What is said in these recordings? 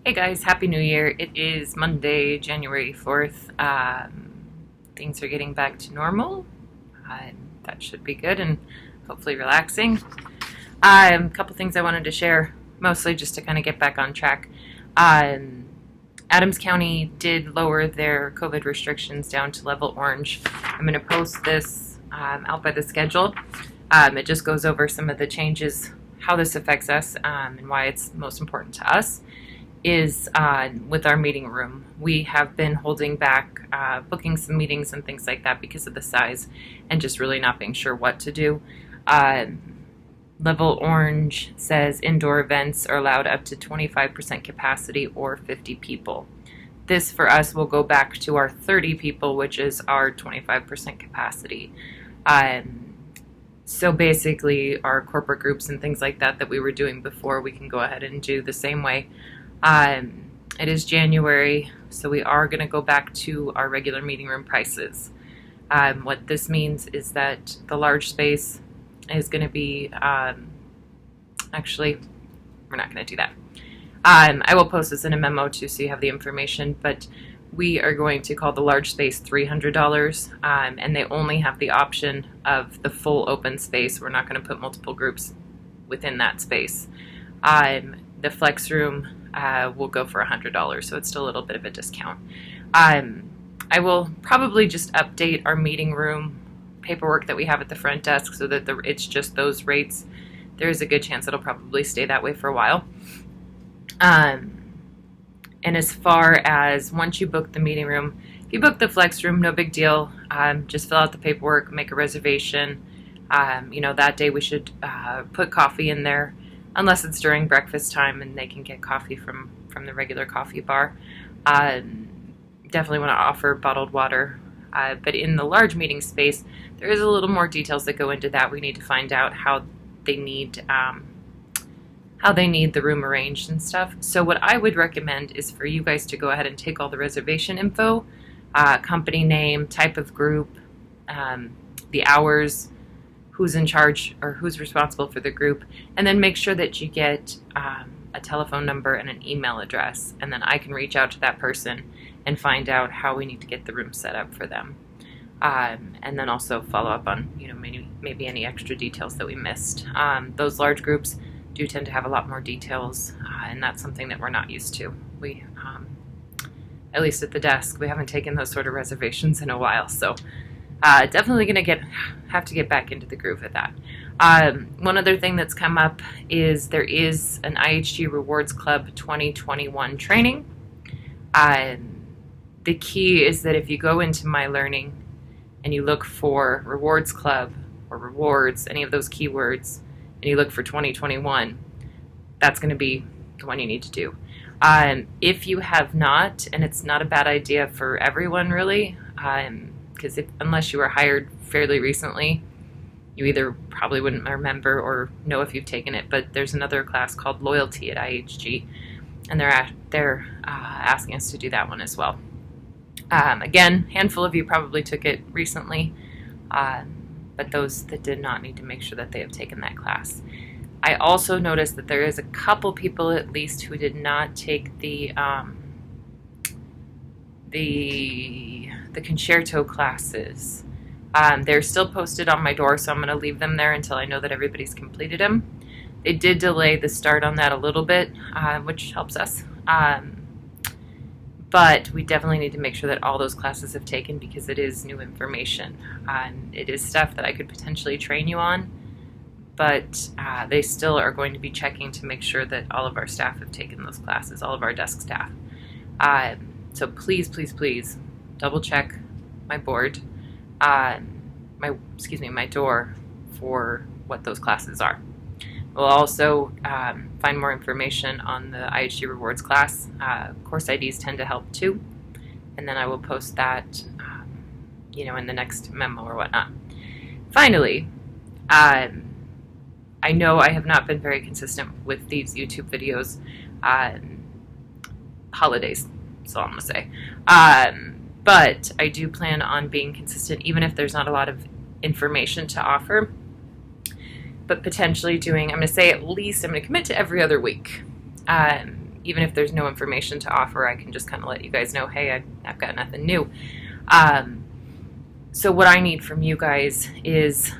Hey guys, Happy New Year. It is Monday, January 4th. Things are getting back to normal. That should be good and hopefully relaxing. A couple things I wanted to share, mostly just to kind of get back on track. Adams County did lower their COVID restrictions down to level orange. I'm going to post this out by the schedule. It just goes over some of the changes, how this affects us, and why it's most important to us. Is with our meeting room. We have been holding back booking some meetings and things like that because of the size and just really not being sure what to do. Level orange says indoor events are allowed up to 25% capacity or 50 people. This for us will go back to our 30 people, which is our 25% capacity. So basically our corporate groups and things like that we were doing before, we can go ahead and do the same way. It is January, so we are going to go back to our regular meeting room prices. What this means is that the large space is going to be, actually, we're not going to do that. I will post this in a memo too, so you have the information, but we are going to call the large space $300, and they only have the option of the full open space. We're not going to put multiple groups within that space. The flex room will go for $100, so it's still a little bit of a discount. I will probably just update our meeting room paperwork that we have at the front desk so that it's just those rates. There is a good chance it'll probably stay that way for a while. And as far as once you book the meeting room, if you book the flex room, no big deal. Just fill out the paperwork, make a reservation. That day we should put coffee in there, unless it's during breakfast time and they can get coffee from the regular coffee bar. Definitely want to offer bottled water. But in the large meeting space, there is a little more details that go into that. We need to find out how they need the room arranged and stuff. So what I would recommend is for you guys to go ahead and take all the reservation info, company name, type of group, the hours, who's in charge or who's responsible for the group, and then make sure that you get a telephone number and an email address, and then I can reach out to that person and find out how we need to get the room set up for them, and then also follow up on maybe any extra details that we missed. Those large groups do tend to have a lot more details, and that's something that we're not used to. We at least at the desk, we haven't taken those sort of reservations in a while, so definitely going to have to get back into the groove of that. One other thing that's come up is there is an IHG Rewards Club 2021 training. The key is that if you go into My Learning and you look for Rewards Club or rewards, any of those keywords, and you look for 2021, that's going to be the one you need to do. If you have not, and it's not a bad idea for everyone really, because unless you were hired fairly recently, you either probably wouldn't remember or know if you've taken it, but there's another class called Loyalty at IHG, and they're asking us to do that one as well. Again, handful of you probably took it recently, but those that did not need to make sure that they have taken that class. I also noticed that there is a couple people at least who did not take the concerto classes. They're still posted on my door, so I'm going to leave them there until I know that everybody's completed them. They did delay the start on that a little bit, which helps us. But we definitely need to make sure that all those classes have taken because it is new information. It is stuff that I could potentially train you on, but they still are going to be checking to make sure that all of our staff have taken those classes, all of our desk staff. So please, please, please double check my board, my door for what those classes are. We'll also find more information on the IHG Rewards class. Course IDs tend to help too, and then I will post that, in the next memo or whatnot. Finally, I know I have not been very consistent with these YouTube videos. Holidays, that's all I'm gonna say. But I do plan on being consistent, even if there's not a lot of information to offer. But potentially doing, I'm going to say at least, I'm going to commit to every other week. even if there's no information to offer, I can just kind of let you guys know, hey, I've got nothing new. So what I need from you guys is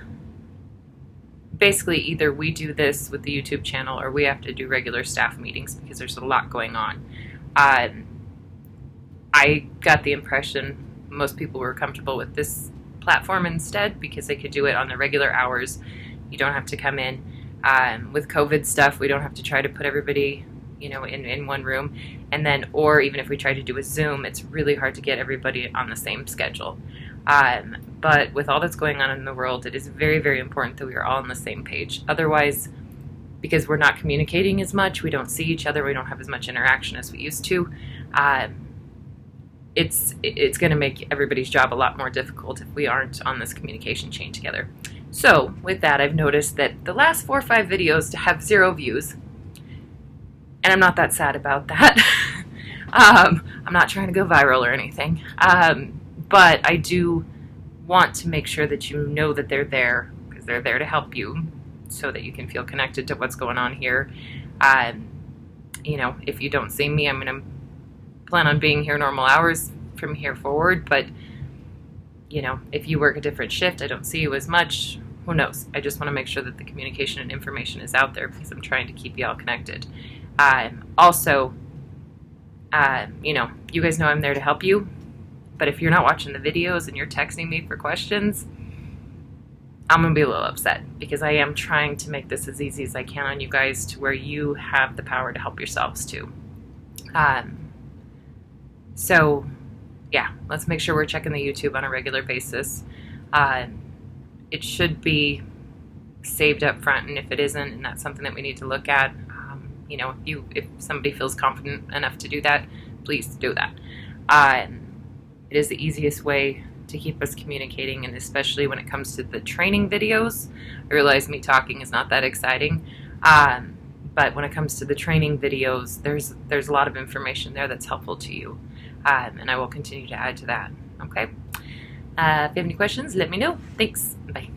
basically either we do this with the YouTube channel or we have to do regular staff meetings because there's a lot going on. I got the impression most people were comfortable with this platform instead because they could do it on the regular hours. You don't have to come in. With COVID stuff, we don't have to try to put everybody, you know, in one room. And then, or even if we try to do a Zoom, it's really hard to get everybody on the same schedule. But with all that's going on in the world, it is very, very important that we are all on the same page. Otherwise, because we're not communicating as much, we don't see each other, we don't have as much interaction as we used to, it's going to make everybody's job a lot more difficult if we aren't on this communication chain together. So with that, I've noticed that the last 4 or 5 videos have 0 views, and I'm not that sad about that. I'm not trying to go viral or anything, but I do want to make sure that you know that they're there, because they're there to help you so that you can feel connected to what's going on here. You know, if you don't see me, I'm going to plan on being here normal hours from here forward, but you know, if you work a different shift, I don't see you as much, who knows? I just want to make sure that the communication and information is out there because I'm trying to keep you all connected. Also, you know, you guys know I'm there to help you, but if you're not watching the videos and you're texting me for questions, I'm going to be a little upset because I am trying to make this as easy as I can on you guys to where you have the power to help yourselves too. So yeah, let's make sure we're checking the YouTube on a regular basis. It should be saved up front, and if it isn't, and that's something that we need to look at, you know, if somebody feels confident enough to do that, please do that. It is the easiest way to keep us communicating, and especially when it comes to the training videos. I realize me talking is not that exciting, but when it comes to the training videos, there's a lot of information there that's helpful to you, and I will continue to add to that. Okay? If you have any questions, let me know. Thanks. Bye.